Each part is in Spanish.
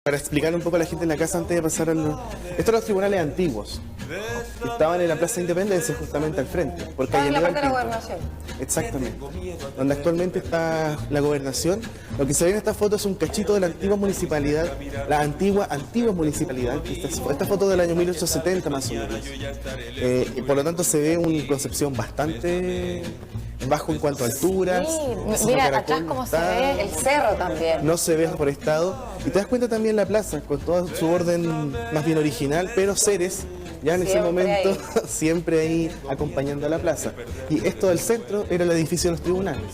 Para explicar un poco a la gente en la casa antes de pasar a los... Estos son los tribunales antiguos. Estaban en la Plaza de Independencia, justamente al frente. Porque en la parte de la gobernación. Exactamente. Donde actualmente está la gobernación. Lo que se ve en esta foto es un cachito de la antigua municipalidad, la antigua municipalidad. Esta foto del año 1870 más o menos. Y por lo tanto se ve una concepción bastante bajo en cuanto a alturas. Sí, mira atrás cómo se ve el cerro también. No se ve por estado. Y te das cuenta también la plaza, con todo su orden más bien original, pero Ceres ya en ese momento siempre ahí acompañando a la plaza. Y esto del centro era el edificio de los tribunales,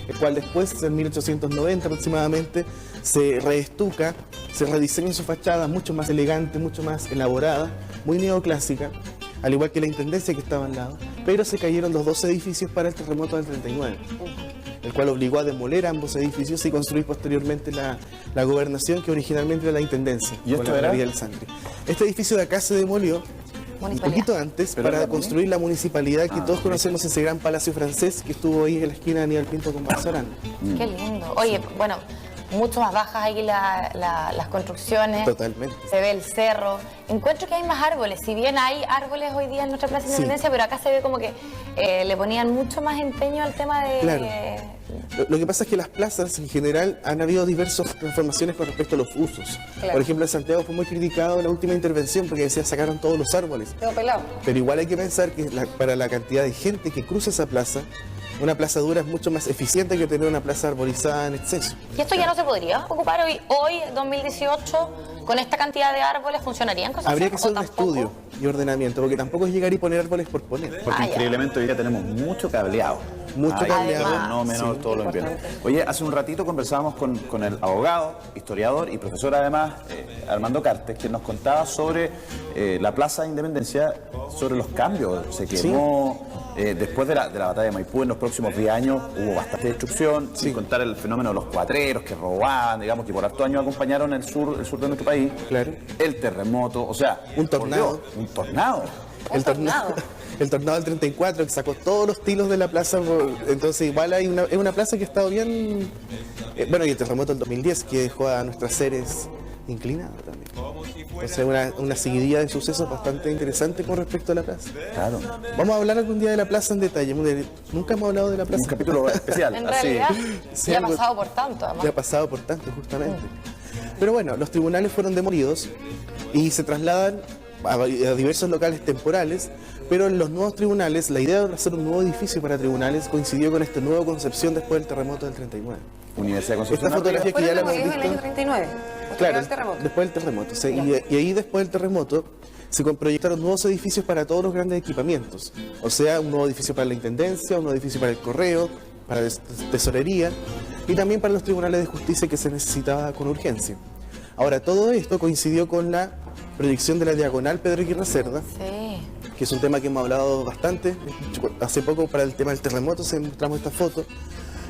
el cual después, en 1890 aproximadamente, se reestuca, se rediseña su fachada mucho más elegante, mucho más elaborada, muy neoclásica, al igual que la intendencia que estaba al lado, pero se cayeron los dos edificios para el terremoto del 39, el cual obligó a demoler ambos edificios y construir posteriormente la gobernación, que originalmente era la intendencia. ¿Y esto era? Este edificio de acá se demolió un poquito antes para construir la municipalidad que todos conocemos, ese gran palacio francés que estuvo ahí en la esquina de Aníbal Pinto con Barzarán. Qué lindo. Oye, bueno, mucho más bajas ahí las construcciones. Totalmente. Se ve el cerro. Encuentro que hay más árboles. Si bien hay árboles hoy día en nuestra Plaza de Independencia, pero acá se ve como que le ponían mucho más empeño al tema de... Claro. Lo que pasa es que las plazas en general han habido diversas transformaciones con respecto a los usos. Claro. Por ejemplo, en Santiago fue muy criticado la última intervención porque decía sacaron todos los árboles. Quedó pelado. Pero igual hay que pensar que para la cantidad de gente que cruza esa plaza, una plaza dura es mucho más eficiente que tener una plaza arborizada en exceso. ¿Y esto ya no se podría ocupar hoy 2018, con esta cantidad de árboles? ¿Funcionarían cosas? Habría que hacer un estudio y ordenamiento, porque tampoco es llegar y poner árboles por poner. Porque increíblemente hoy día tenemos mucho cableado. Mucho cableado. No menor, todo lo entiendo. Oye, hace un ratito conversábamos con el abogado, historiador y profesor además, Armando Cartes, que nos contaba sobre la Plaza de Independencia, sobre los cambios. Se quemó... después de la batalla de Maipú, en los próximos 10 años hubo bastante destrucción, sin contar el fenómeno de los cuatreros que robaban, digamos, que por hartos años acompañaron el sur de nuestro país. Claro. El terremoto, o sea... Un tornado. Un tornado. El tornado del 34 que sacó todos los tilos de la plaza, entonces igual es una plaza que ha estado bien... bueno, y el terremoto del 2010 que dejó a nuestras Ceres inclinada también. O sea, una seguidilla de sucesos bastante interesante con respecto a la plaza. Claro. Vamos a hablar algún día de la plaza en detalle. Nunca hemos hablado de la plaza. Un capítulo especial. En realidad, ya ha pasado por tanto, además. Ya ha pasado por tanto, justamente. Pero bueno, los tribunales fueron demolidos y se trasladan a diversos locales temporales, pero en los nuevos tribunales, la idea de hacer un nuevo edificio para tribunales coincidió con esta nueva concepción después del terremoto del 39. Universidad de Concepción. Esta fotografía que ya la hemos visto. En el año 39. Claro, después del terremoto. Sí, y ahí después del terremoto se proyectaron nuevos edificios para todos los grandes equipamientos. O sea, un nuevo edificio para la Intendencia, un nuevo edificio para el Correo, para la Tesorería y también para los tribunales de justicia que se necesitaba con urgencia. Ahora, todo esto coincidió con la proyección de la diagonal Pedro Aguirre Cerda, que es un tema que hemos hablado bastante. Hace poco, para el tema del terremoto, se mostramos esta foto.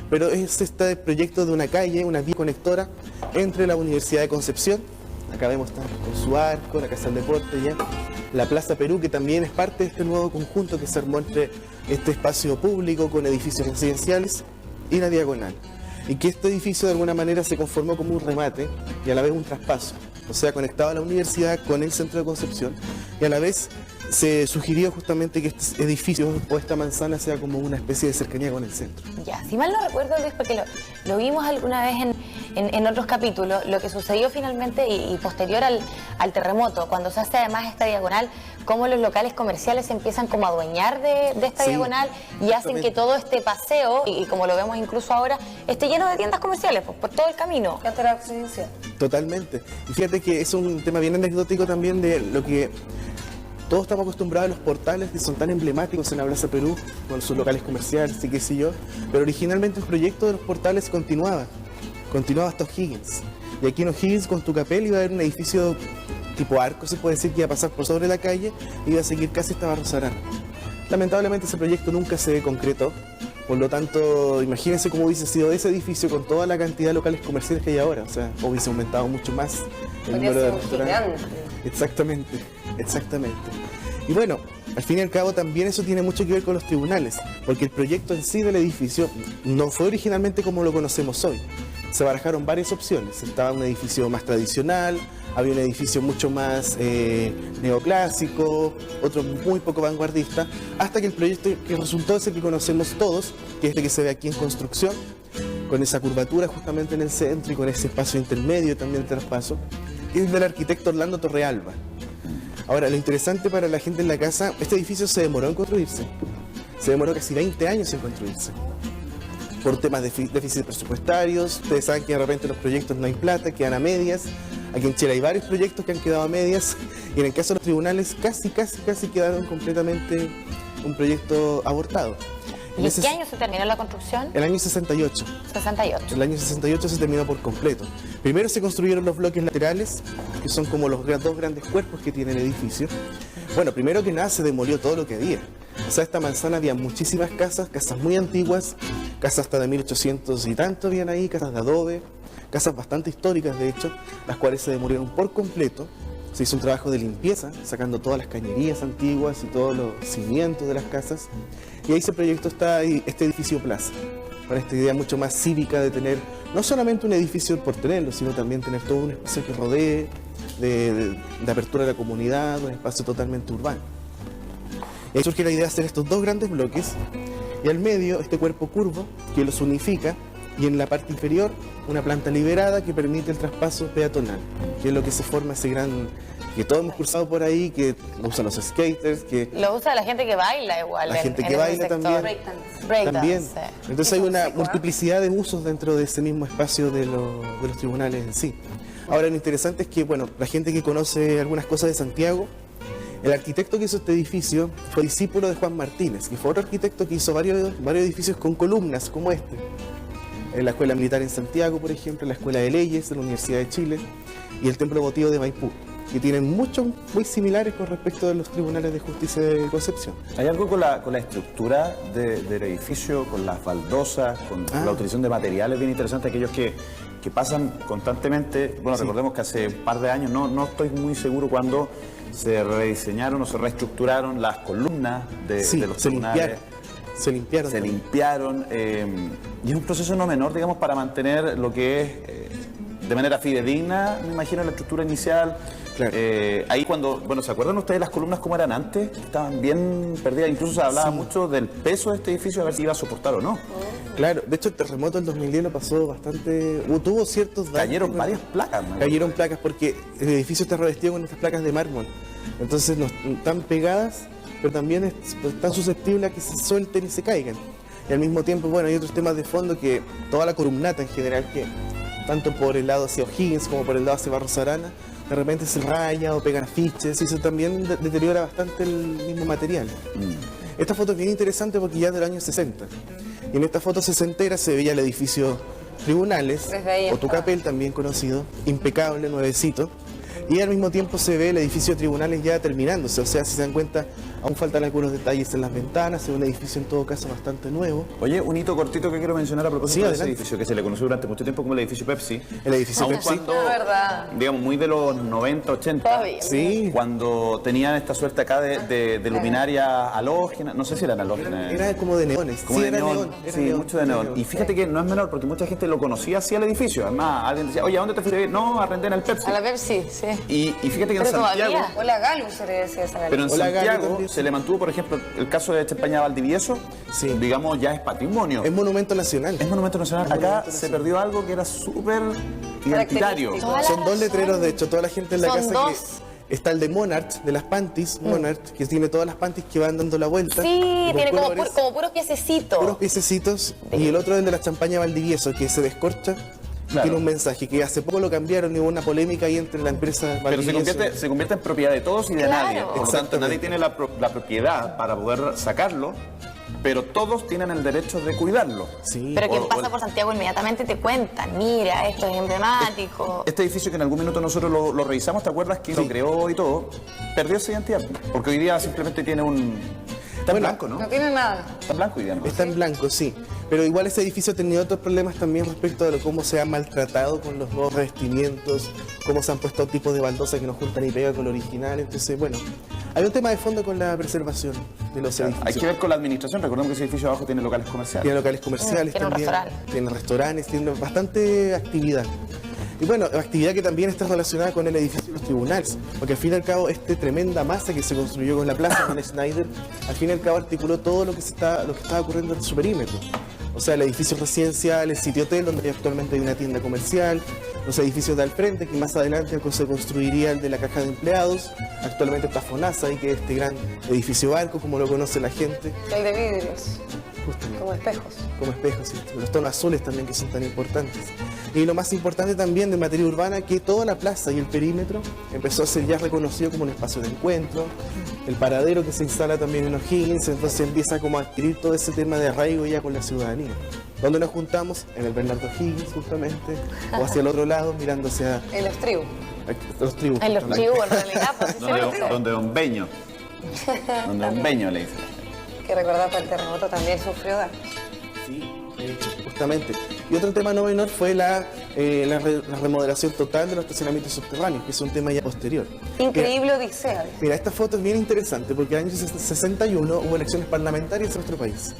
Pero es este proyecto de una calle, una vía conectora entre la Universidad de Concepción, acá vemos con su arco, la Casa del Deporte, ya, la Plaza Perú, que también es parte de este nuevo conjunto que se armó entre este espacio público con edificios residenciales y la diagonal. Y que este edificio de alguna manera se conformó como un remate y a la vez un traspaso, o sea, conectado a la universidad con el centro de Concepción, y a la vez se sugirió justamente que este edificio o esta manzana sea como una especie de cercanía con el centro. Ya, si mal no recuerdo, Luis, porque lo vimos alguna vez en otros capítulos, lo que sucedió finalmente y posterior al terremoto, cuando se hace además esta diagonal, cómo los locales comerciales se empiezan como a adueñar de esta diagonal y hacen que todo este paseo, y como lo vemos incluso ahora, esté lleno de tiendas comerciales por todo el camino. Totalmente. Y fíjate que es un tema bien anecdótico también de lo que... Todos estamos acostumbrados a los portales que son tan emblemáticos en la Plaza Perú, con sus locales comerciales y qué sé yo, pero originalmente el proyecto de los portales continuaba hasta O'Higgins. Y aquí en O'Higgins, con Tucapel, iba a haber un edificio tipo arco, se puede decir, que iba a pasar por sobre la calle y iba a seguir casi hasta Barrosarán. Lamentablemente ese proyecto nunca se concretó, por lo tanto, imagínense cómo hubiese sido ese edificio con toda la cantidad de locales comerciales que hay ahora, o sea, hubiese aumentado mucho más el número de restaurantes. Exactamente. Y bueno, al fin y al cabo también eso tiene mucho que ver con los tribunales, porque el proyecto en sí del edificio no fue originalmente como lo conocemos hoy, se barajaron varias opciones. Estaba un edificio más tradicional, había un edificio mucho más neoclásico, otro muy poco vanguardista, hasta que el proyecto que resultó es el que conocemos todos, que es el que se ve aquí en construcción, con esa curvatura justamente en el centro y con ese espacio intermedio también de traspaso, que es del arquitecto Orlando Torrealba. Ahora, lo interesante para la gente en la casa, este edificio se demoró en construirse. Se demoró casi 20 años en construirse. Por temas de déficits presupuestarios, ustedes saben que de repente los proyectos no hay plata, quedan a medias. Aquí en Chile hay varios proyectos que han quedado a medias y en el caso de los tribunales casi quedaron completamente un proyecto abortado. ¿Y en qué año se terminó la construcción? El año 68. 68. El año 68 se terminó por completo. Primero se construyeron los bloques laterales, que son como los dos grandes cuerpos que tiene el edificio. Bueno, primero que nada se demolió todo lo que había. O sea, esta manzana había muchísimas casas muy antiguas, casas hasta de 1800 y tanto habían ahí, casas de adobe, casas bastante históricas de hecho, las cuales se demolieron por completo. Se hizo un trabajo de limpieza, sacando todas las cañerías antiguas y todos los cimientos de las casas. Y ahí se proyectó este edificio plaza, para esta idea mucho más cívica de tener no solamente un edificio por tenerlo, sino también tener todo un espacio que rodee, de apertura a la comunidad, un espacio totalmente urbano. Y ahí surge la idea de hacer estos dos grandes bloques, y al medio este cuerpo curvo que los unifica, y en la parte inferior una planta liberada que permite el traspaso peatonal, que es lo que se forma ese gran, que todos hemos cruzado por ahí, que lo usan los skaters, que lo usa la gente que baila igual. La gente que baila también. También. Sí. Entonces hay una multiplicidad de usos dentro de ese mismo espacio de los tribunales en sí. Ahora lo interesante es que, bueno, la gente que conoce algunas cosas de Santiago, el arquitecto que hizo este edificio fue discípulo de Juan Martínez, que fue otro arquitecto que hizo varios edificios con columnas como este. En la Escuela Militar en Santiago, por ejemplo, la Escuela de Leyes de la Universidad de Chile y el Templo Votivo de Maipú, que tienen muchos muy similares con respecto a los tribunales de justicia de Concepción. ¿Hay algo con la estructura del edificio, con las baldosas, con la utilización de materiales bien interesantes, aquellos que pasan constantemente? Bueno, recordemos que hace un par de años, no estoy muy seguro cuándo se rediseñaron o se reestructuraron las columnas de los tribunales. Se limpiaron. Y es un proceso no menor, digamos, para mantener lo que es de manera fidedigna, me imagino, la estructura inicial. Claro. Ahí cuando, bueno, ¿se acuerdan ustedes las columnas cómo eran antes? Estaban bien perdidas, incluso se hablaba mucho del peso de este edificio, a ver si iba a soportar o no. Claro, de hecho el terremoto del 2010 lo pasó bastante, tuvo ciertos daños. Cayeron varias placas, ¿no? Cayeron placas porque el edificio está revestido con estas placas de mármol, entonces no están pegadas, pero también están susceptibles a que se suelten y se caigan. Y al mismo tiempo, bueno, hay otros temas de fondo que toda la columnata en general, que tanto por el lado hacia O'Higgins como por el lado hacia Barros Arana, de repente se raya o pegan afiches y eso también deteriora bastante el mismo material. Esta foto es bien interesante porque ya es del año 60. Y en esta foto sesentera se veía el edificio Tribunales, o Tucapel también conocido, impecable, nuevecito. Y al mismo tiempo se ve el edificio de Tribunales ya terminándose, o sea, si se dan cuenta, aún faltan algunos detalles en las ventanas, es un edificio en todo caso bastante nuevo. Oye, un hito cortito que quiero mencionar a propósito de ese adelante. edificio, que se le conoció durante mucho tiempo como el edificio Pepsi. El edificio Aun Pepsi. cuando, verdad. digamos, muy de los 90, 80. Todavía. Sí, Cuando tenían esta suerte acá de luminaria halógena, no sé si eran halógenas. era como de neones. Como Sí, de era neón, neón, era sí, neón, mucho de era neón. Y fíjate que no es menor, porque mucha gente lo conocía así al edificio. Además, alguien decía, oye, ¿a dónde te fuiste a vivir? No, arrendé en el Pepsi. A la Pepsi, sí. Y fíjate que en Pero Santiago... todavía. Hola Galo se le decía esa Pero en Hola, Galo, Santiago también. se le mantuvo, por ejemplo, el caso de Champaña Valdivieso, Sí. digamos, ya es patrimonio. Es monumento nacional. Es monumento nacional. Es Acá monumento se nacional. perdió algo que era súper identitario. Característico. Toda la Son dos razón. letreros, de hecho, toda la gente en la Son casa dos. que está el de Monarch, de las panties, Monarch, que tiene todas las panties que van dando la vuelta. Sí, con tiene como, colores, como puros piececitos. puros piececitos. Y el otro es el de la champaña Valdivieso, que se descorcha. Y Claro. tiene un mensaje que hace poco lo cambiaron y hubo una polémica ahí entre la empresa Pero se Valdivieso. convierte en propiedad de todos y de Claro. nadie. Por lo tanto, nadie tiene la propiedad para poder sacarlo, pero todos tienen el derecho de cuidarlo. Sí. Pero quien O- pasa o- por Santiago inmediatamente te cuentan, mira, esto es emblemático. Este edificio que en algún minuto nosotros lo revisamos, ¿te acuerdas? Que lo creó y todo, perdió esa identidad. Porque hoy día simplemente tiene un... Está en blanco, ¿no? No tiene nada. Está en blanco, digamos. Está en blanco, sí. Pero igual ese edificio ha tenido otros problemas también respecto de cómo se ha maltratado con los nuevos revestimientos, cómo se han puesto tipos de baldosa que no juntan ni pega con lo original. Entonces, bueno, hay un tema de fondo con la preservación de los edificios. Hay que ver con la administración. Recordemos que ese edificio abajo tiene locales comerciales. Tiene locales comerciales Tiene un también. restaurante. Tiene restaurantes, tiene bastante actividad. Y bueno, actividad que también está relacionada con el edificio de los tribunales, porque al fin y al cabo tremenda masa que se construyó con la plaza, con Schneider, al fin y al cabo articuló todo lo que estaba ocurriendo en su perímetro. O sea, el edificio residencial, el sitio hotel, donde actualmente hay una tienda comercial, los edificios de al frente, que más adelante se construiría el de la caja de empleados, actualmente está FONASA, y que es este gran edificio barco, como lo conoce la gente. El de vidrios, Justamente. como espejos. Como espejos, sí. Los tonos azules también que son tan importantes. Y lo más importante también de materia urbana, que toda la plaza y el perímetro empezó a ser ya reconocido como un espacio de encuentro, el paradero que se instala también en O'Higgins, entonces empieza como a adquirir todo ese tema de arraigo ya con la ciudadanía. ¿Dónde nos juntamos? En el Bernardo O'Higgins, justamente, o hacia el otro lado, mirando hacia En los tribus. los tribus. En los tribus, en realidad, pues sí, Donde Don Beño. Donde Don Beño le dice. Que recordar para el terremoto también sufrió daños. Sí, de hecho, justamente. Y otro tema no menor fue la remodelación total de los estacionamientos subterráneos, que es un tema ya posterior. Increíble odisea. Mira, esta foto es bien interesante porque en el año 61 hubo elecciones parlamentarias en nuestro país.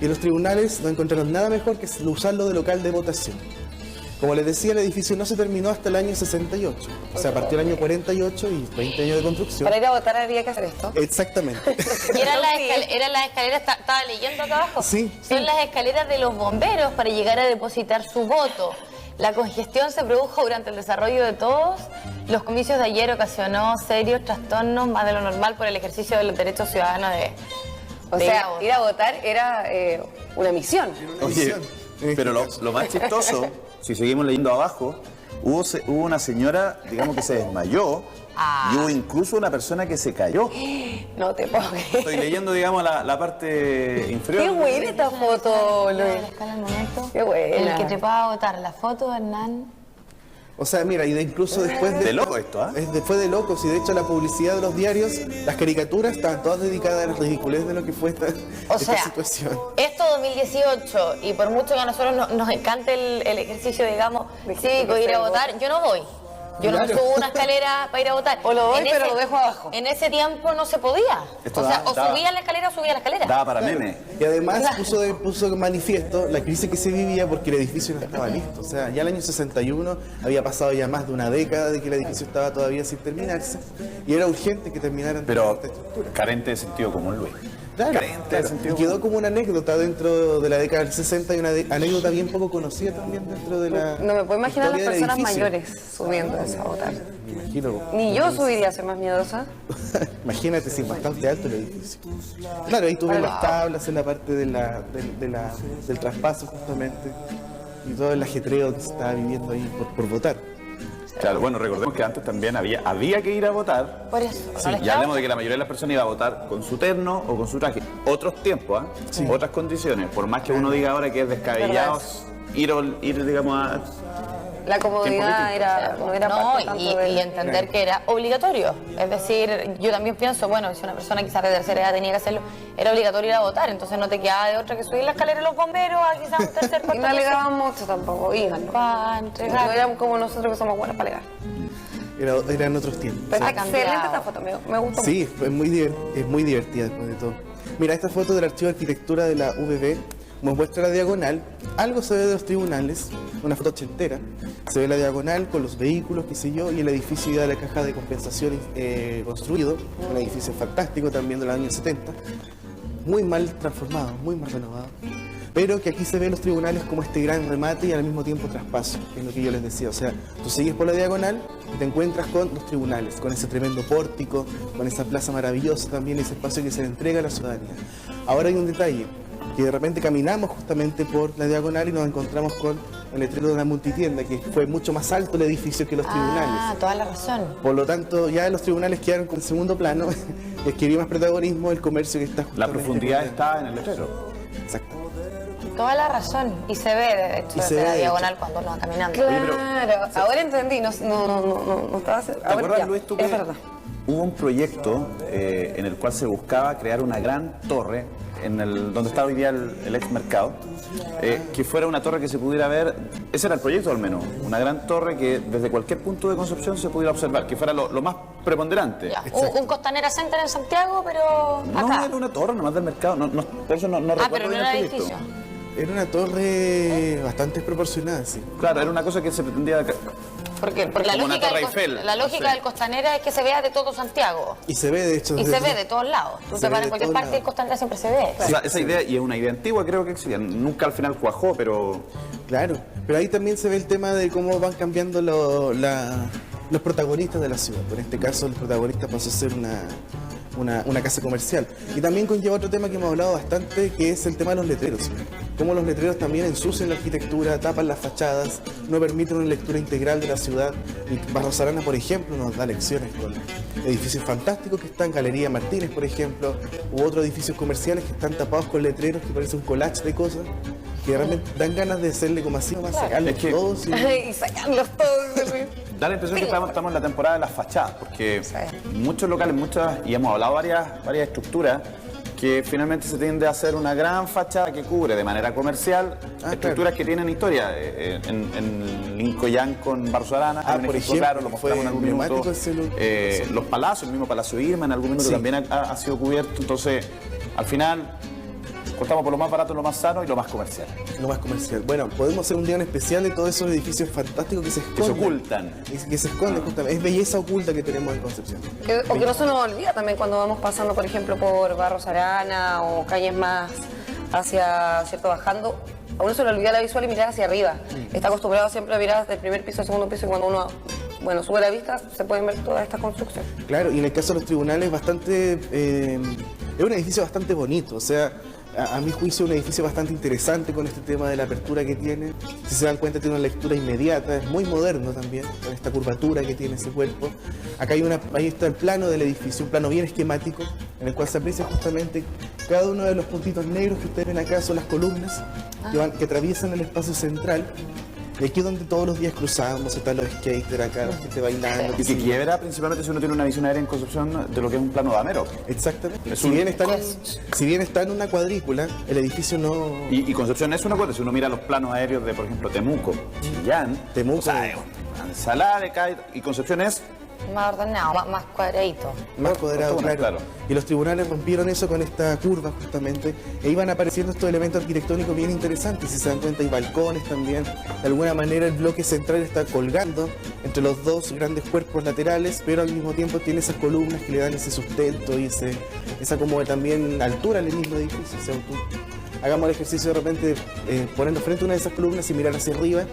Y los tribunales no encontraron nada mejor que usarlo de local de votación. Como les decía, el edificio no se terminó hasta el año 68. O sea, a partir del año 48 y 20 años de construcción. Para ir a votar había que hacer esto. Exactamente. Y eran las escaleras, estaba leyendo acá abajo. Sí. Son las escaleras de los bomberos para llegar a depositar su voto. La congestión se produjo durante el desarrollo de todos. Los comicios de ayer ocasionó serios trastornos, más de lo normal, por el ejercicio de los derechos ciudadanos de O de ir a sea, votar. ir a votar era una misión. Oye, pero lo más chistoso, si seguimos leyendo abajo, hubo una señora, digamos, que se desmayó y hubo incluso una persona que se cayó. No te puedo creer. Estoy leyendo, digamos, la parte inferior. Qué buena esta foto, La Luis. escala al momento. Qué buena. El que te pueda votar. La foto de Hernán. O sea, mira, y incluso después de... De loco esto, ¿ah? Fue de locos, y de hecho la publicidad de los diarios, las caricaturas, estaban todas dedicadas a la ridiculez de lo que fue O esta sea, situación. esto 2018, y por mucho que a nosotros nos encante el ejercicio, digamos, cívico, ir a votar, yo no voy. Yo no me Claro. subo una escalera para ir a votar. O lo doy, En pero lo dejo abajo. En ese tiempo no se podía. Esto o sea, daba- o subía la escalera o subía la escalera. Daba para meme. Y además puso en manifiesto la crisis que se vivía porque el edificio no estaba listo. O sea, ya el año 61 había pasado ya más de una década de que el edificio estaba todavía sin terminarse y era urgente que terminaran Pero esta estructura. carente de sentido común, Luis. Claro, carente de claro. sentido Y quedó como una anécdota dentro de la década del 60 y una anécdota bien poco conocida también dentro de la No me puedo imaginar las historia del personas edificio. mayores subiendo a votar. Me imagino. Ni yo subiría a ser más miedosa. Imagínate, sí, bastante alto el edificio. Claro, ahí tuve las tablas en la parte del traspaso justamente y todo el ajetreo que se estaba viviendo ahí por votar. Claro, bueno, recordemos que antes también había que ir a votar. Por eso. Sí, ¿no les ya hablemos creo? de que la mayoría de las personas iba a votar con su terno o con su traje. Otros tiempos, otras condiciones. Por más que uno diga ahora que es descabellado ir digamos, a... La comodidad era, no era parte tanto y entender que era obligatorio. Es decir, yo también pienso, bueno, si una persona quizás de tercera edad tenía que hacerlo, era obligatorio ir a votar, entonces no te quedaba de otra que subir la escalera de los bomberos a quizás un tercer Y cuarto no piso alegaban mucho tampoco, iban. para No entregar. eran como nosotros que somos buenos para alegar. Eran otros tiempos. Pero Ha está excelente cambiado. esta foto, me gustó Sí, es muy divertida después de todo. Mira, esta foto del archivo de arquitectura de la UBB nos muestra la diagonal. Algo se ve de los tribunales, una foto ochentera. Se ve la diagonal con los vehículos, qué sé yo, y el edificio ya de la caja de compensación construido. Un edificio fantástico también de los años 70. Muy mal transformado, muy mal renovado. Pero que aquí se ven los tribunales como este gran remate y al mismo tiempo traspaso, que es lo que yo les decía. O sea, tú sigues por la diagonal y te encuentras con los tribunales, con ese tremendo pórtico, con esa plaza maravillosa también, ese espacio que se le entrega a la ciudadanía. Ahora hay un detalle, que de repente caminamos justamente por la diagonal y nos encontramos con el letrero de una multitienda, que fue mucho más alto el edificio que los tribunales. Ah, toda la razón. Por lo tanto, ya los tribunales quedaron con segundo plano, y adquirió más protagonismo el comercio que está La justamente profundidad con está en el letrero. Exacto. toda la razón. Y se ve, de hecho, Y se desde ve, la de diagonal cuando uno va caminando. Claro, ahora entendí, no estaba... ¿Te acuerdas, Luis, tú que Es verdad. hubo un proyecto en el cual se buscaba crear una gran torre donde está hoy día el ex mercado, que fuera una torre que se pudiera ver, ese era el proyecto al menos, una gran torre que desde cualquier punto de Concepción se pudiera observar, que fuera lo más preponderante. Ya, un Costanera Center en Santiago, pero No, acá. era una torre nomás del mercado, por eso no recuerdo Pero no bien era el proyecto. edificio. Era una torre bastante desproporcionada, sí. Claro, era una cosa que se pretendía... Porque la Como una lógica, Torre Eiffel, la no lógica sé. del Costanera es que se vea de todo Santiago. Y se ve, de hecho. Y desde- se ve de todos lados. Tú Se te ve paras de en cualquier todos parte y el lados. Costanera siempre se ve. O sea, esa idea, y es una idea antigua, creo que existía. Nunca al final cuajó, pero... Claro, pero ahí también se ve el tema de cómo van cambiando los protagonistas de la ciudad. En este caso, el protagonista pasó a ser una casa comercial. Y también conlleva otro tema que hemos hablado bastante, que es el tema de los letreros. Cómo los letreros también ensucian la arquitectura, tapan las fachadas, no permiten una lectura integral de la ciudad. Y Barros Arana, por ejemplo, nos da lecciones con edificios fantásticos que están, Galería Martínez, por ejemplo, u otros edificios comerciales que están tapados con letreros que parece un collage de cosas, que realmente dan ganas de hacerle como así, más sacarlos Es que- todos. Y... Y sacarlos todos. Da la impresión que estamos en la temporada de las fachadas, porque muchos locales, y hemos hablado varias estructuras, que finalmente se tiende a hacer una gran fachada que cubre de manera comercial estructuras que tienen historia. En Lincoln con Barros Arana, hay un por ejemplo ejemplo, claro, lo fue mostramos en algún emblemático minuto. ese Los palacios, el mismo Palacio Irma en algún minuto Sí. también ha sido cubierto. Entonces, al final, cortamos por lo más barato, lo más sano y lo más comercial. Lo más comercial. Bueno, podemos hacer un día en especial de todos esos edificios fantásticos que se Que se esconden. ocultan. Que se esconden justamente. Es belleza oculta que tenemos en Concepción. O que no se nos olvida también cuando vamos pasando, por ejemplo, por Barros Arana o calles más hacia, ¿cierto?, bajando. A uno se le olvida la visual y mirar hacia arriba. Está acostumbrado siempre a mirar desde el primer piso al segundo piso y cuando uno, bueno, sube la vista se pueden ver todas estas construcciones. Claro, y en el caso de los tribunales, es un edificio bastante bonito. O sea, a mi juicio, un edificio bastante interesante con este tema de la apertura que tiene. Si se dan cuenta, tiene una lectura inmediata, es muy moderno también, con esta curvatura que tiene ese cuerpo. Acá ahí está el plano del edificio, un plano bien esquemático, en el cual se aprecia justamente cada uno de los puntitos negros que ustedes ven acá, son las columnas que atraviesan el espacio central. Y aquí es donde todos los días cruzamos, están los skaters acá, la gente bailando. Y que quiebra principalmente si uno tiene una visión aérea en Concepción de lo que es un plano damero. Exactamente. Es Si un- bien está en una cuadrícula, el edificio no... Y Concepción es una cosa, si uno mira los planos aéreos de, por ejemplo, Temuco, Chillán, Temuco. o sea, es una ensalada de calle, y Concepción es Más ordenado, más cuadradito. Más cuadrado, Fortuna, claro. claro. Y los tribunales rompieron eso con esta curva justamente, e iban apareciendo estos elementos arquitectónicos bien interesantes. Si se dan cuenta, hay balcones también. De alguna manera el bloque central está colgando entre los dos grandes cuerpos laterales, pero al mismo tiempo tiene esas columnas que le dan ese sustento y esa como también altura al mismo edificio. O sea, hagamos el ejercicio de repente ponernos frente a una de esas columnas y mirar hacia arriba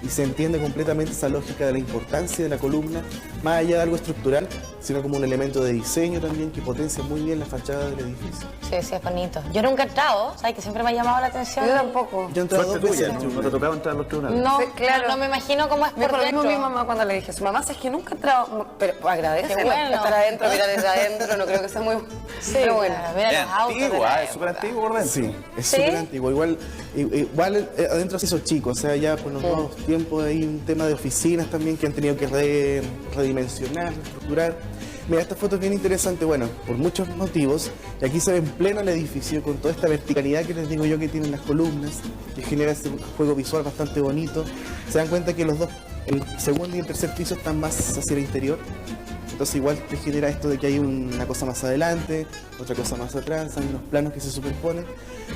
y se entiende completamente esa lógica de la importancia de la columna, más allá de algo estructural, sino como un elemento de diseño también que potencia muy bien la fachada del edificio. Sí, sí, es bonito. Yo nunca he entrado, ¿sabes? Que siempre me ha llamado la atención. Yo tampoco. Yo he entrado suerte dos veces tuya, al ¿no? tribunal. No te tocaba entrar a los tribunales. No, Sí, claro. no me imagino cómo es Me por dijo lo mismo dentro. mi mamá cuando le dije, su mamá, si es que nunca he entrado, pero agradece Qué bueno. estar adentro, mirar desde adentro, no creo que sea muy... Sí, pero bueno. claro, mira Es los autos de antiguo, la es súper época. antiguo por dentro. Sí, es ¿Sí? súper antiguo. Igual adentro se hizo chico, o sea, ya por los nuevos tiempos hay un tema de oficinas también que han tenido que redimensionar, reestructurar. Mira, esta foto es bien interesante, bueno, por muchos motivos. Y aquí se ve en pleno el edificio con toda esta verticalidad que les digo yo que tienen las columnas, que genera ese juego visual bastante bonito. Se dan cuenta que los dos, el segundo y el tercer piso, están más hacia el interior. Entonces igual te genera esto de que hay una cosa más adelante, otra cosa más atrás, hay unos planos que se superponen.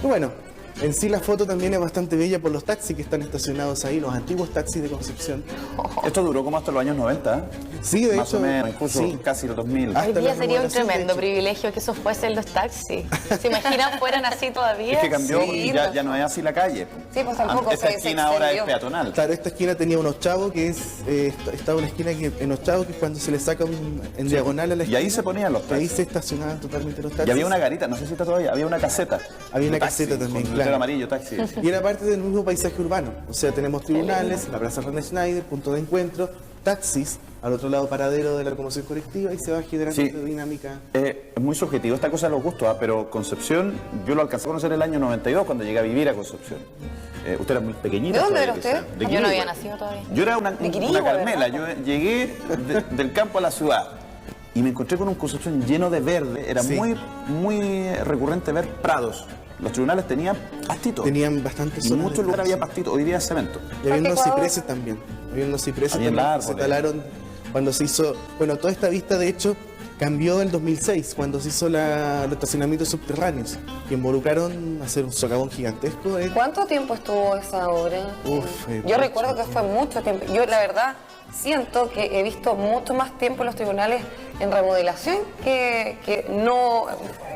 Y bueno, en sí la foto también es bastante bella por los taxis que están estacionados ahí, los antiguos taxis de Concepción. Esto duró como hasta los años 90, ¿eh? Sí, de Más hecho, o menos, incluso sí. casi los 2000. Ah, Hoy hasta día la sería un remodelación, de tremendo hecho. privilegio que eso fuesen los taxis. ¿Se imaginan fueran así todavía? Es que cambió, Sí, porque ya no es así la calle. Sí, pues tampoco Esta se esquina ahora es extendió. peatonal. Claro, esta esquina tenía un ochavo que es, estaba una esquina que en ochavo que es cuando se le saca en diagonal a la Y esquina. ahí se ponían los que ahí taxis. se estacionaban totalmente los taxis. Y había una garita, no sé si está todavía, había una caseta. Había una De taxi, caseta también, con claro. letrero amarillo, taxi. Y era parte del mismo paisaje urbano. O sea, tenemos tribunales, la Plaza René Schneider, punto de encuentro, taxis, al otro lado paradero de la locomoción colectiva y se va generando Sí. esta dinámica. Es muy subjetivo esta cosa de los gustos, pero Concepción, yo lo alcancé a conocer en el año 92 cuando llegué a vivir a Concepción. Usted era muy pequeñita. ¿De dónde todavía, era quizá. usted? De Yo no había Quirihue. nacido todavía. Yo era una Quirihue, Carmela, ¿verdad? yo llegué del campo a la ciudad y me encontré con un Concepción lleno de verde, era Sí. muy recurrente ver prados. Los tribunales tenían pastitos. Tenían bastantes Y en zonas muchos de lugares había taxi. pastito, hoy día es cemento. Y había unos Ecuador. cipreses también. Había unos cipreses Había también que árboles. se talaron cuando se hizo. Bueno, toda esta vista de hecho cambió en 2006, cuando se hizo los estacionamientos subterráneos, que involucraron hacer un socavón gigantesco. ¿Cuánto tiempo estuvo esa obra? Uf, Yo mucho. recuerdo que fue mucho tiempo. Yo, la verdad, siento que he visto mucho más tiempo en los tribunales en remodelación que no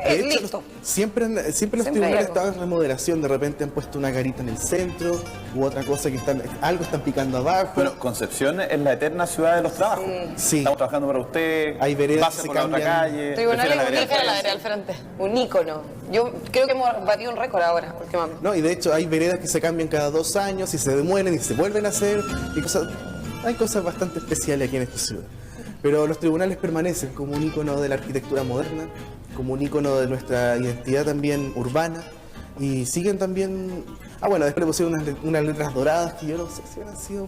De hecho, listo. siempre los Siempre hay tribunales algo. estaban en remodelación, de repente han puesto una garita en el centro, u otra cosa que algo están picando abajo. Bueno, Concepción es la eterna ciudad de los trabajos. Sí. Estamos trabajando para usted. Hay veredas pase que se por la otra cambian. calle. Tribunales prefiere la vereda únicas al la frente. al frente. Un ícono. Yo creo que hemos batido un récord ahora, últimamente. No, y de hecho hay veredas que se cambian cada 2 años y se demuelen y se vuelven a hacer. Hay cosas bastante especiales aquí en esta ciudad. Pero los tribunales permanecen como un ícono de la arquitectura moderna, como un ícono de nuestra identidad también urbana. Y siguen también... Ah, bueno, después le pusieron unas letras doradas que yo no sé si han sido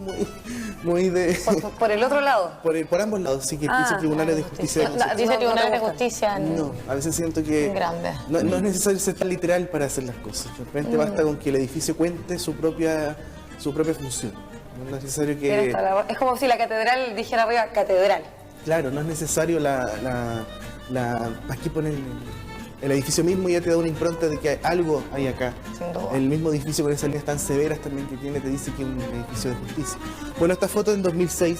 muy de... Por el otro lado. Por ambos lados, sí que dice tribunales de justicia. de Concepción. Dice No, tribunales no de te gusta. justicia. No, a veces siento que Grande. no es necesario ser tan literal para hacer las cosas. De repente basta con que el edificio cuente su propia función. No es necesario Tienes que... toda la- Es como si la catedral dijera arriba catedral. Claro, no es necesario aquí poner el edificio mismo ya te da una impronta de que algo hay acá. Sin duda. El mismo edificio con esas líneas tan severas también que tiene te dice que es un edificio de justicia. Bueno, esta foto en 2006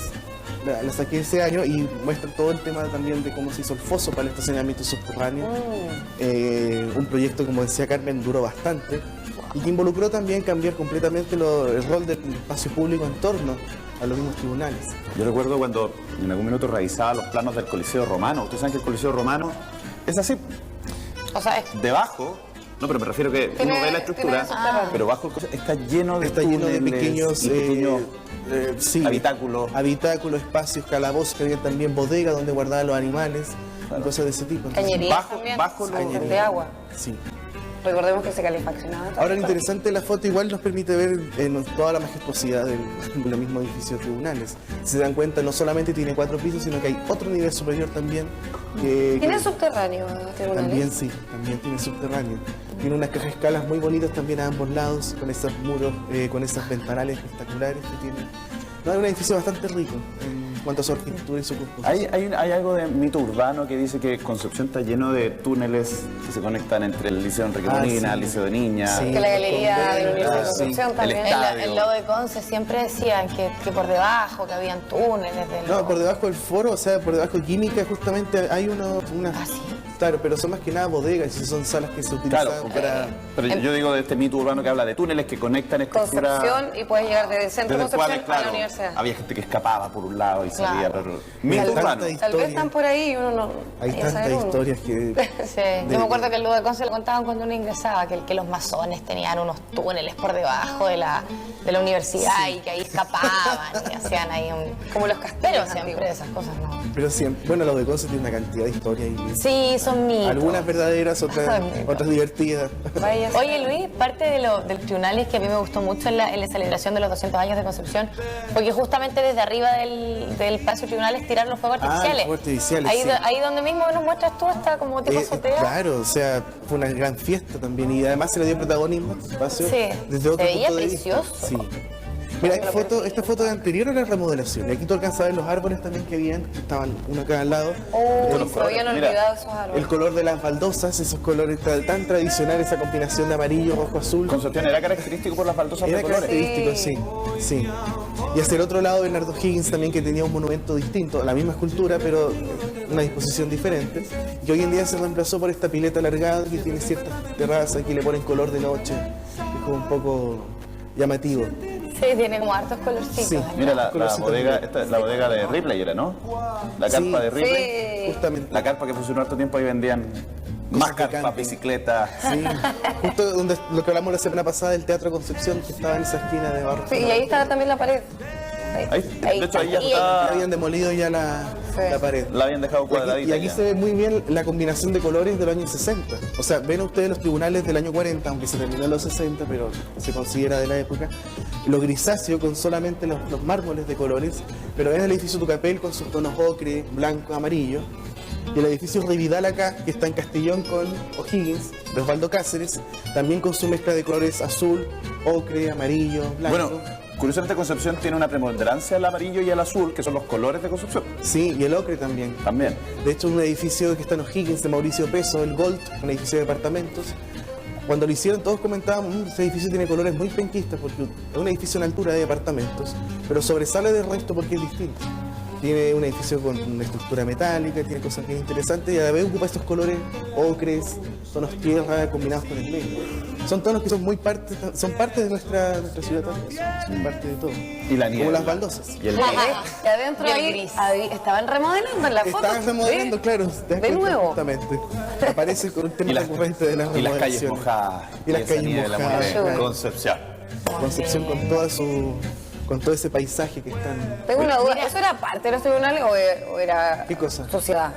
la saqué ese año y muestra todo el tema también de cómo se hizo el foso para el estacionamiento subterráneo. Un proyecto, como decía Carmen, duró bastante y que involucró también cambiar completamente el rol del espacio público en torno a los mismos tribunales. Yo recuerdo cuando en algún minuto revisaba los planos del Coliseo Romano. Ustedes saben que el Coliseo Romano es así. O sea, es Debajo, no, pero me refiero que Tiene- uno ve la estructura, tiene subterráneo. pero bajo el coliseo está lleno de Está lleno de túneles pequeños, y pequeños sí, habitáculos. habitáculos, espacios, calabozos, que había también bodegas donde guardaban los animales y cosas de ese tipo. Entonces, Cañerías bajo- también. bajo los- Cañerías de agua. sí. Recordemos que se calefaccionaba todo. Ahora lo interesante de la foto igual nos permite ver toda la majestuosidad de los mismos edificios de tribunales. Si se dan cuenta, no solamente tiene 4 pisos, sino que hay otro nivel superior también. ¿Tiene subterráneo los tribunales? También sí, también tiene subterráneo. Tiene unas cajas escalas muy bonitas también a ambos lados, con esos muros, con esas ventanales espectaculares que tiene. No, es un edificio bastante rico en cuanto a su arquitectura y su composición. Hay algo de mito urbano que dice que Concepción está lleno de túneles que se conectan entre el Liceo Enrique Molina, sí. el Liceo de Niñas. Sí. Que la galería de la Universidad de sí. Concepción El también. estadio. el logo de Conce siempre decían que por debajo, que habían túneles del No, por debajo del foro, o sea, por debajo de química, justamente hay unas... Ah, sí. Claro, pero son más que nada bodegas y son salas que se utilizan Claro, para... pero yo digo de este mito urbano que habla de túneles que conectan estructuras. Concepción y puedes llegar desde el centro de Desde el Concepción cual, a la universidad. había gente que escapaba por un lado y salía Claro. por... Mira, Mito tanta urbano. historia. Tal vez están por ahí y uno no. Hay vaya a saber tantas uno. historias que... Sí, yo me acuerdo que el logo de Conce lo contaban cuando uno ingresaba, que los masones tenían unos túneles por debajo de la universidad y que ahí escapaban y hacían ahí un... Como los castillos Pero antiguos. siempre esas cosas no. Pero siempre, bueno, los de Conce tienen una cantidad de historias y Sí, son mitos. algunas verdaderas, otras divertidas. Vaya a Oye Luis, parte de los tribunales que a mí me gustó mucho en la celebración de los 200 años de Concepción, porque justamente desde arriba del Palacio de Tribunales tiraron los fuegos Ah, los artificiales. fuegos artificiales, Ahí, sí. ahí donde mismo nos muestras tú, está como tipo azotea. Claro, o sea, fue una gran fiesta también y además se le dio protagonismo al espacio Sí, desde otro se veía punto de vista. precioso. Sí. Mira, esta foto es anterior a la remodelación. Y aquí tú alcanzas a ver los árboles también que habían, que estaban uno a cada lado. Oh, los se habían colores, mira. olvidado esos árboles. El color de las baldosas, esos colores tan tradicionales, esa combinación de amarillo, rojo, azul. Concepción era característico por las baldosas Era de colores. característico, sí. Y hacia el otro lado, Bernardo Higgins también, que tenía un monumento distinto, la misma escultura, pero una disposición diferente. Y hoy en día se reemplazó por esta pileta alargada que tiene ciertas terrazas que le ponen color de noche. Es como un poco llamativo. Sí, tiene como hartos colorcitos. Sí. Mira la Colorcito bodega, también. esta es la bodega de Ripley era, ¿no? La carpa Sí. de Ripley. Sí. Justamente. La carpa que funcionó harto tiempo ahí vendían más de carpas, camping. bicicletas. Sí, justo donde lo que hablamos la semana pasada del Teatro Concepción, que estaba en esa esquina de Barro. Sí, y ahí está también la pared. Ahí, de hecho, ahí ya está. Habían demolido ya la pared. La habían dejado cuadradita. Y aquí ya. se ve muy bien la combinación de colores de los años 60. O sea, ven ustedes los tribunales del año 40, aunque se terminó en los 60, pero se considera de la época. Lo grisáceo con solamente los mármoles de colores, pero ven el edificio Tucapel con sus tonos ocre, blanco, amarillo. Y el edificio Revidal acá, que está en Castellón con O'Higgins, de Osvaldo Cáceres, también con su mezcla de colores azul, ocre, amarillo, blanco. Bueno, curiosamente Concepción tiene una preponderancia al amarillo y al azul, que son los colores de Concepción. Sí, y el ocre también. También. De hecho, un edificio que está en O'Higgins de Mauricio Peso, el Gold, un edificio de departamentos. Cuando lo hicieron todos comentaban, ese edificio tiene colores muy penquistas porque es un edificio en altura de departamentos, pero sobresale del resto porque es distinto. Tiene un edificio con una estructura metálica, tiene cosas bien interesantes y a la vez ocupa estos colores ocres, tonos tierra combinados con el negro. Son tonos que son son parte de nuestra ciudad también, son parte de todo. Y la nieve. Como las baldosas. Y el Y adentro Y el ahí, gris. estaban remodelando en la foto. Estaban remodelando, ¿Sí? claro. te das cuenta nuevo. Justamente. Aparece con un tema Y las, recurrente de las y las calles remodelaciones. mojadas. Y las esa calles nieve, la mojadas, moneda. claro. Concepción. Concepción con todo ese paisaje que están. Tengo una duda, ¿eso era parte de los tribunales o era ¿Qué cosa? sociedad?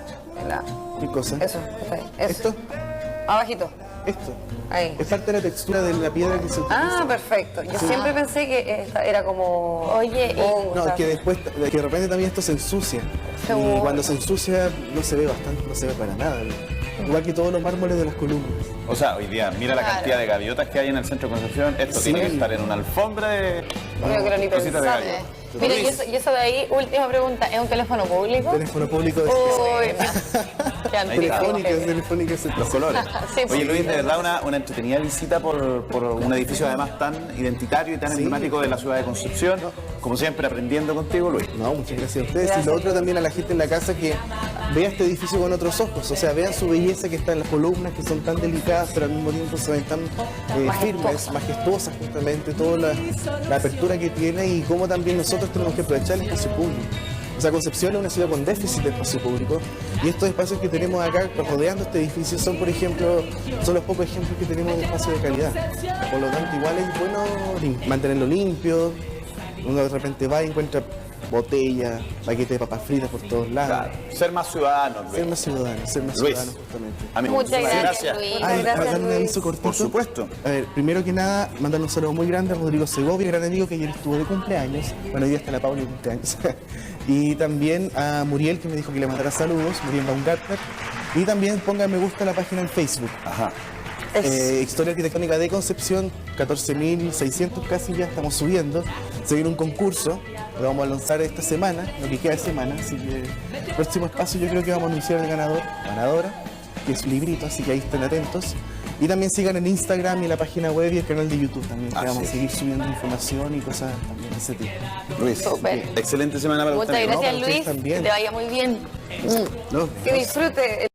¿Qué cosa? Eso. ¿Esto? Abajito. Esto. Ahí. Es parte de la textura de la piedra que se utiliza. Ah, perfecto. Yo siempre pensé que era como... Oye, hongo, No, tal. que después, que de repente también esto se ensucia. Seguro. Y cuando se ensucia no se ve bastante, no se ve para nada. Igual que todos los mármoles de las columnas. O sea, hoy día, mira la Claro. cantidad de gaviotas que hay en el centro de Concepción. Esto Sí. tiene que estar en una alfombra de No quiero ni cositas de pensar. gaviota. mira, y eso de ahí, última pregunta, ¿es un teléfono público? Teléfono público de Uy, qué antiguo. telefónica. Los colores. Sí, Oye, sí. Luis, de verdad una entretenida visita por un edificio además tan identitario y tan emblemático de la ciudad de Concepción. Como siempre, aprendiendo contigo, Luis. No, muchas gracias a ustedes. Y lo otro también a la gente en la casa que vea este edificio con otros ojos. O sea, vean su belleza que está en las columnas, que son tan delicadas, pero al mismo tiempo se ven tan firmes, majestuosas justamente, toda la apertura que tiene y cómo también nosotros tenemos que aprovechar el espacio público. O sea, Concepción es una ciudad con déficit de espacio público y estos espacios que tenemos acá rodeando este edificio son, por ejemplo, son los pocos ejemplos que tenemos de espacio de calidad. Por lo tanto, igual es bueno mantenerlo limpio. Uno de repente va y encuentra botella, paquete de papas fritas por todos lados. Claro. Ser más ciudadanos, Ser Luis. más ciudadano Luis. justamente. Amigo, Muchas muchísimas gracias, Luis. Ay, gracias, para darle un Luis. aviso cortito. Por supuesto. A ver, primero que nada, mandar un saludo muy grande a Rodrigo Segovia, gran amigo que ayer estuvo de cumpleaños. Bueno, hoy día está la Paula de cumpleaños. Y también a Muriel, que me dijo que le mandara saludos, Muriel Baumgartner. Y también pongan me gusta a la página en Facebook. Ajá. Historia Arquitectónica de Concepción, 14.600 casi ya estamos subiendo. Se viene un concurso, lo vamos a lanzar esta semana, lo que queda de semana, así que el próximo espacio yo creo que vamos a anunciar el ganador, ganadora, que es un librito, así que ahí estén atentos. Y también sigan en Instagram y la página web y el canal de YouTube también, que Así vamos a es. seguir subiendo información y cosas también de ese tipo. Luis, Súper. excelente semana para Muchas usted. amigo. gracias, para ustedes Luis. también. Que te vaya muy bien. ¿No? Que disfrute.